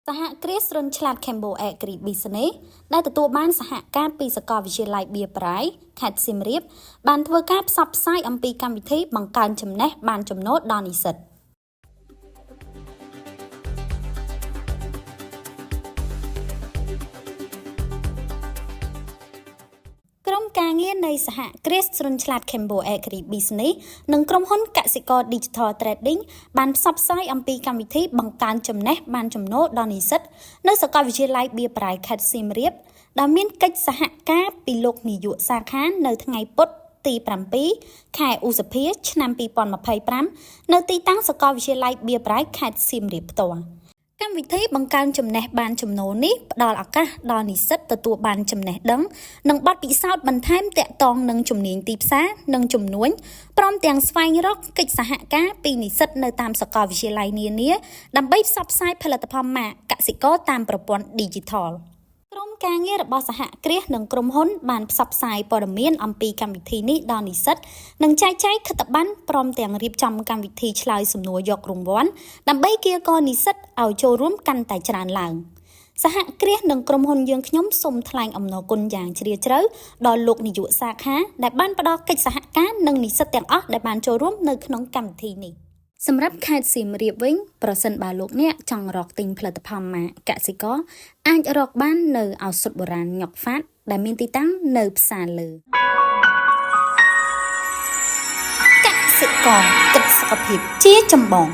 សហគ្រាសរុនឆ្លាត Cambo Agri Business ដែលទទួលបានសហការពីសាកលវិទ្យាល័យបៀប្រៃខេត្តសៀមរាបបានធ្វើការផ្សព្វផ្សាយអំពីកម្មវិធីបង្កើនចំណេះបានចំណូលដល់និស្សិតក្រុមការងារនៃសហគ្រាសរុនឆ្លាត Cambo Agri Business និងក្រុមហ៊ុនកសិករ Digital Trading បានផ្សព្វផ្សាយអំពីកម្មវិធីបង្កើនចំណេះបានចំណូលដល់និស្សិតនៅសាកលវិទ្យាល័យបៀប្រៃខេត្តសៀមរាបដែលមានកិច្ចសហការពីលោកនាយកសាខានៅថ្ងៃពុធទី7 ខែឧសភា ឆ្នាំ2025នៅទីតាំងសាកលវិទ្យាល័យបៀប្រៃខេត្តសៀមរាបផ្ទាល់កម្មវិធីបង្កើនចំណេះបានចំណូលនេះផ្ដល់ឱកាសដល់និស្សិតទទួលបានចំណេះដឹងនិងបទពិសោធន៍បន្ថែមទាក់ទងនឹងជំនាញទីផ្សារនិងជំនួញព្រមទាំងស្វែងរកកិច្ចសហការពីនិស្សិតនៅតាមសាកលវិទ្យាល័យនានាដើម្បីផ្សព្វផ្សាយផលិតផលម៉ាកកសិករតាមប្រព័ន្ធ Digitalក្រុមការងាររបស់សហគ្រាសនិងក្រុមហ៊ុនបានផ្សព្វផ្សាយព័ត៌មានអំពីកម្មវិធីនេះដល់និស្សិតនិងចែកចាយខិត្តប័ណ្ណព្រមទាំងរៀបចំកម្មវិធីឆ្លើយសំណួរយករង្វាន់ដើម្បីកៀរគរនិស្សិតឲ្យចូលរួមកាន់តែច្រើនឡើងសហគ្រាសនិងក្រុមហ៊ុនយើងខ្ញុំសូមថ្លែងអំណរគុណយ៉ាងជ្រាលជ្រៅដល់លោកនាយកសាខាដែលបានផ្ដល់កិច្ចសហការនិងនិស្សិតទាំងអស់ដែលបានចូលរួមនៅក្នុងកម្មវិធីនេះសម្រាប់ខេត្តសៀមរាបវិញប្រសិនបើលោកអ្នកចង់រកទិញផលិតផលម៉ាកកសិករអាចរកបាននៅឱសថបុរាណញ៉ុកហ្វាតដែលមានទីតាំងនៅផ្សារលើកសិករគិតសុខភាពជាចម្បង